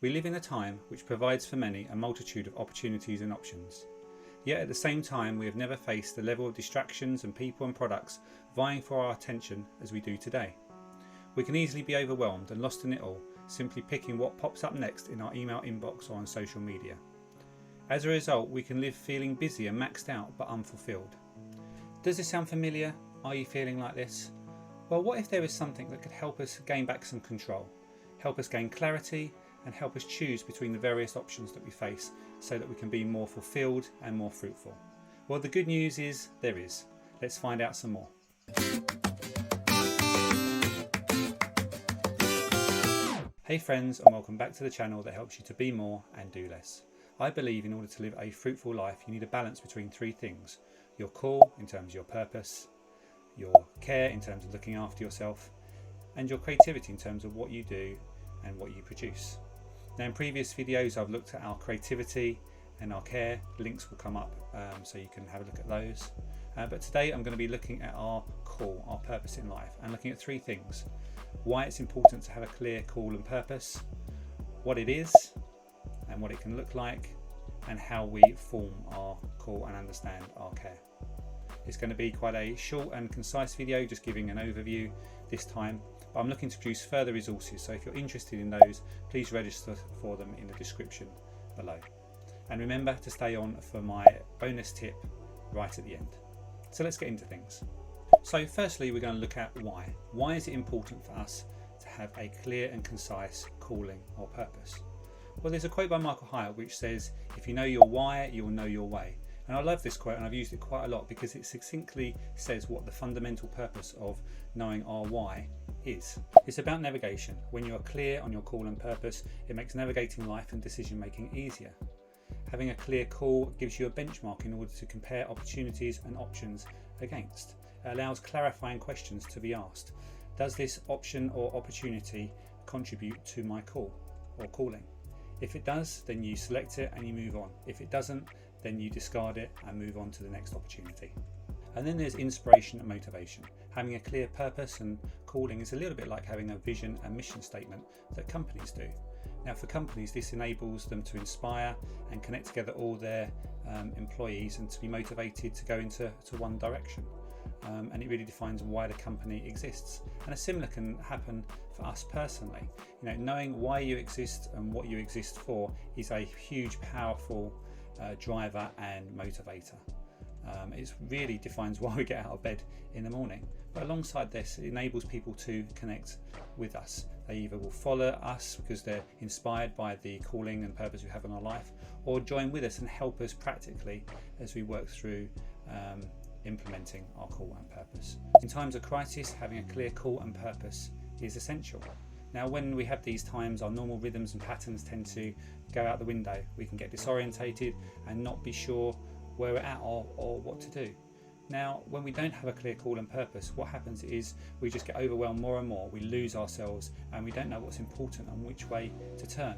We live in a time which provides for many a multitude of opportunities and options. Yet at the same time, we have never faced the level of distractions and people and products vying for our attention as we do today. We can easily be overwhelmed and lost in it all, simply picking what pops up next in our email inbox or on social media. As a result, we can live feeling busy and maxed out but unfulfilled. Does this sound familiar? Are you feeling like this? Well, what if there is something that could help us gain back some control, help us gain clarity, and help us choose between the various options that we face so that we can be more fulfilled and more fruitful? Well, the good news is there is. Let's find out some more. Hey friends, and welcome back to the channel that helps you to be more and do less. I believe in order to live a fruitful life, you need a balance between three things: your call in terms of your purpose, your care in terms of looking after yourself, and your creativity in terms of what you do and what you produce. Now, in previous videos I've looked at our creativity and our care. Links will come up so you can have a look at those. But today I'm going to be looking at our call, our purpose in life, and looking at three things: why it's important to have a clear call and purpose, what it is and what it can look like, and how we form our call and understand our care. It's going to be quite a short and concise video, just giving an overview this time, but I'm looking to produce further resources, so if you're interested in those, please register for them in the description below. And remember to stay on for my bonus tip right at the end. So let's get into things. So firstly, we're going to look at why. Why is it important for us to have a clear and concise calling or purpose? Well, there's a quote by Michael Hyatt which says, "If you know your why, you'll know your way." And I love this quote, and I've used it quite a lot because it succinctly says what the fundamental purpose of knowing our why is. It's about navigation. When you are clear on your call and purpose, it makes navigating life and decision making easier. Having a clear call gives you a benchmark in order to compare opportunities and options against. It allows clarifying questions to be asked. Does this option or opportunity contribute to my call or calling? If it does, then you select it and you move on. If it doesn't, then you discard it and move on to the next opportunity. And then there's inspiration and motivation. Having a clear purpose and calling is a little bit like having a vision and mission statement that companies do. Now, for companies, this enables them to inspire and connect together all their employees and to be motivated to go into one direction. And it really defines why the company exists. And a similar can happen for us personally. Knowing why you exist and what you exist for is a huge, powerful driver and motivator. It really defines why we get out of bed in the morning. But alongside this, it enables people to connect with us. They either will follow us because they're inspired by the calling and purpose we have in our life, or join with us and help us practically as we work through implementing our call and purpose. In times of crisis, having a clear call and purpose is essential. Now, when we have these times, our normal rhythms and patterns tend to go out the window. We can get disorientated and not be sure where we're at or what to do. Now, when we don't have a clear call and purpose, what happens is we just get overwhelmed more and more. We lose ourselves and we don't know what's important and which way to turn.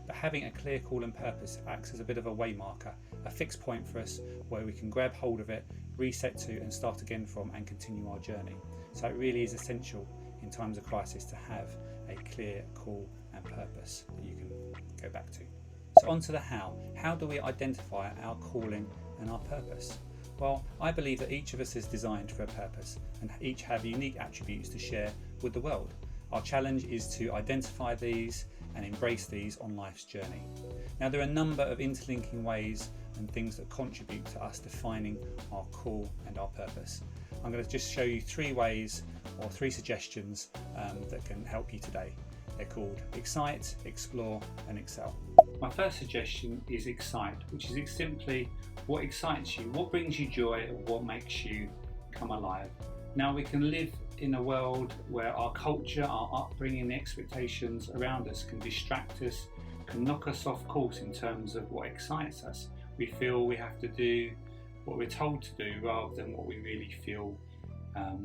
But having a clear call and purpose acts as a bit of a way marker, a fixed point for us where we can grab hold of it, reset to, and start again from, and continue our journey. So it really is essential in times of crisis to have a clear call and purpose that you can go back to. So on to the how. How do we identify our calling and our purpose? Well, I believe that each of us is designed for a purpose and each have unique attributes to share with the world. Our challenge is to identify these and embrace these on life's journey. Now, there are a number of interlinking ways and things that contribute to us defining our call and our purpose. I'm going to just show you three ways or three suggestions that can help you today. They're called Excite, Explore and Excel. My first suggestion is Excite, which is simply what excites you, what brings you joy, and what makes you come alive. Now, we can live in a world where our culture, our upbringing, the expectations around us can distract us, can knock us off course in terms of what excites us. We feel we have to do what we're told to do rather than what we really feel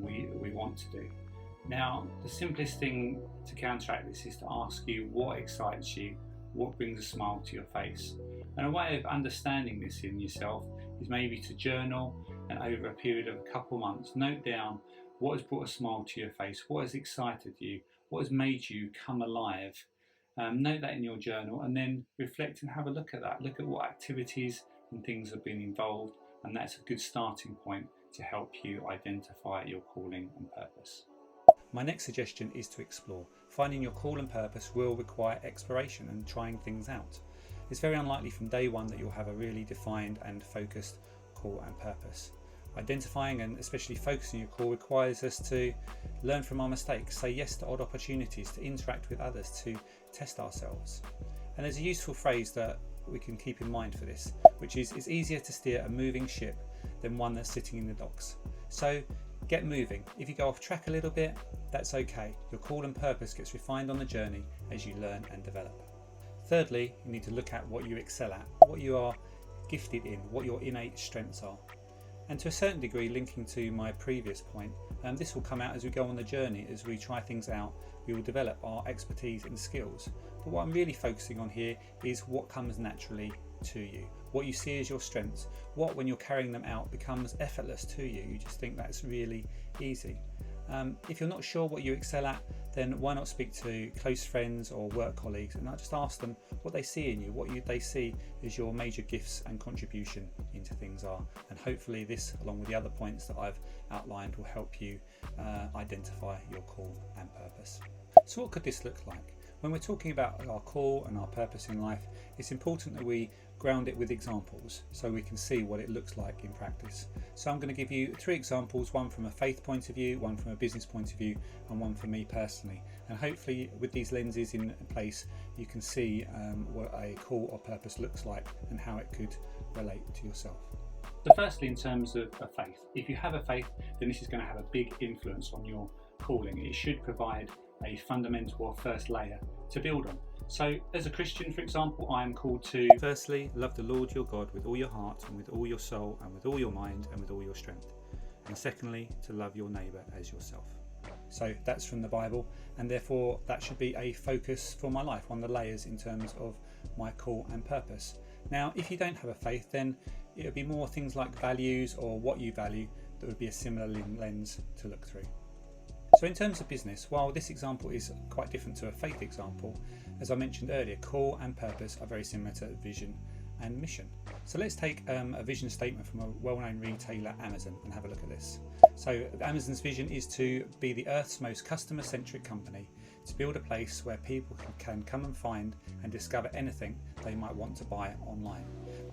we want to do. Now, the simplest thing to counteract this is to ask you what excites you, what brings a smile to your face. And a way of understanding this in yourself is maybe to journal and over a period of a couple months, note down what has brought a smile to your face, what has excited you, what has made you come alive Note that in your journal and then reflect and have a look at that. Look at what activities and things have been involved, and that's a good starting point to help you identify your calling and purpose. My next suggestion is to explore. Finding your call and purpose will require exploration and trying things out. It's very unlikely from day one that you'll have a really defined and focused call and purpose. Identifying and especially focusing your call requires us to learn from our mistakes, say yes to odd opportunities, to interact with others, to test ourselves. And there's a useful phrase that we can keep in mind for this, which is it's easier to steer a moving ship than one that's sitting in the docks. So get moving. If you go off track a little bit, that's okay. Your call and purpose gets refined on the journey as you learn and develop. Thirdly, you need to look at what you excel at, what you are gifted in, what your innate strengths are. And to a certain degree, linking to my previous point, this will come out as we go on the journey. As we try things out, we will develop our expertise and skills. But what I'm really focusing on here is what comes naturally to you, what you see as your strengths, what when you're carrying them out becomes effortless to you. You just think that's really easy. If you're not sure what you excel at, then why not speak to close friends or work colleagues and just ask them what they see in you, what they see as your major gifts and contribution into things are. And hopefully this, along with the other points that I've outlined, will help you identify your call and purpose. So what could this look like? When we're talking about our call and our purpose in life, it's important that we ground it with examples so we can see what it looks like in practice. So I'm going to give you 3 examples, one from a faith point of view, one from a business point of view, and one for me personally. And hopefully with these lenses in place, you can see what a call or purpose looks like and how it could relate to yourself. So firstly, in terms of a faith, if you have a faith, then this is going to have a big influence on your calling. It should provide a fundamental or first layer to build on. So as a Christian, for example, I am called to firstly love the Lord your God with all your heart and with all your soul and with all your mind and with all your strength, and secondly to love your neighbour as yourself. So that's from the Bible, and therefore that should be a focus for my life, one of the layers in terms of my call and purpose. Now if you don't have a faith, then it would be more things like values or what you value that would be a similar lens to look through. So in terms of business, while this example is quite different to a faith example, as I mentioned earlier, call and purpose are very similar to vision and mission. So let's take a vision statement from a well-known retailer, Amazon, and have a look at this. So Amazon's vision is to be the Earth's most customer-centric company, to build a place where people can come and find and discover anything they might want to buy online.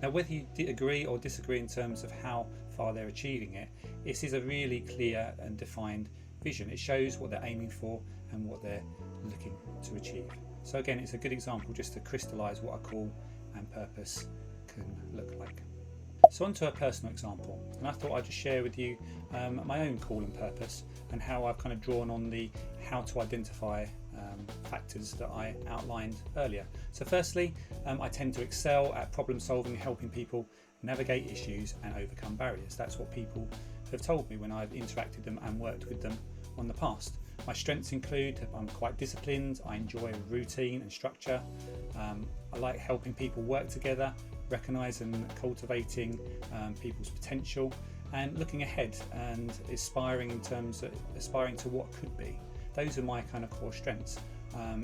Now whether you agree or disagree in terms of how far they're achieving it, this is a really clear and defined vision. It shows what they're aiming for and what they're looking to achieve. So again, it's a good example just to crystallise what a call and purpose can look like. So on to a personal example, and I thought I'd just share with you my own call and purpose and how I've kind of drawn on the how to identify factors that I outlined earlier. So firstly, I tend to excel at problem solving, helping people navigate issues and overcome barriers. That's what people have told me when I've interacted them and worked with them on the past. My strengths include I'm quite disciplined, I enjoy routine and structure, I like helping people work together, recognise and cultivating people's potential, and looking ahead and aspiring to what could be. Those are my kind of core strengths.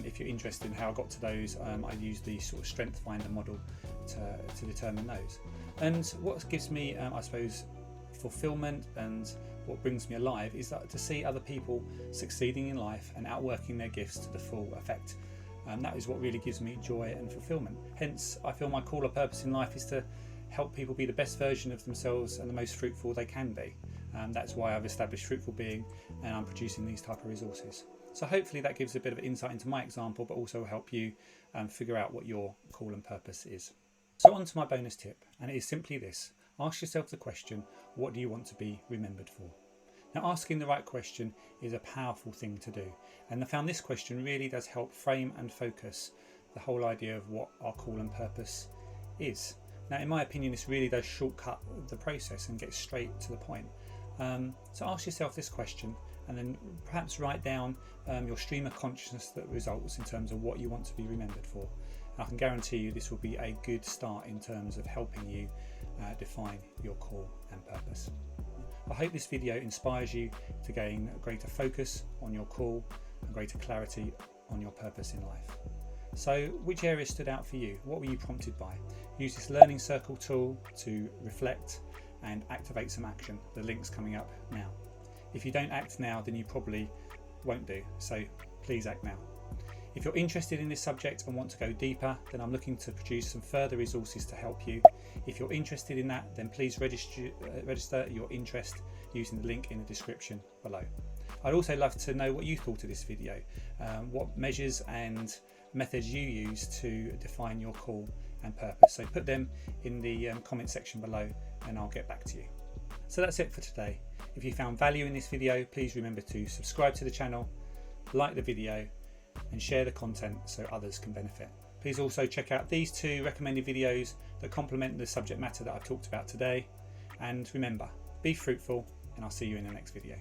If you're interested in how I got to those, I use the sort of strength finder model to determine those. And what gives me, I suppose, fulfillment and what brings me alive is that to see other people succeeding in life and outworking their gifts to the full effect. And that is what really gives me joy and fulfillment. Hence, I feel my call or purpose in life is to help people be the best version of themselves and the most fruitful they can be. That's why I've established Fruitful Being, and I'm producing these type of resources. So hopefully that gives a bit of insight into my example, but also help you figure out what your call and purpose is. So on to my bonus tip, and it is simply this. Ask yourself the question, what do you want to be remembered for? Now asking the right question is a powerful thing to do, and I found this question really does help frame and focus the whole idea of what our call and purpose is. Now in my opinion, this really does shortcut the process and get straight to the point. So ask yourself this question and then perhaps write down your stream of consciousness that results in terms of what you want to be remembered for. And I can guarantee you this will be a good start in terms of helping you define your call and purpose. I hope this video inspires you to gain greater focus on your call and greater clarity on your purpose in life. So which area stood out for you? What were you prompted by? Use this learning circle tool to reflect and activate some action. The link's coming up now. If you don't act now, then you probably won't do, so please act now. If you're interested in this subject and want to go deeper, then I'm looking to produce some further resources to help you. If you're interested in that, then please register your interest using the link in the description below. I'd also love to know what you thought of this video, what measures and methods you use to define your call and purpose. So put them in the comment section below and I'll get back to you. So that's it for today. If you found value in this video, please remember to subscribe to the channel, like the video, and share the content so others can benefit. Please also check out these 2 recommended videos that complement the subject matter that I've talked about today. And remember, be fruitful, and I'll see you in the next video.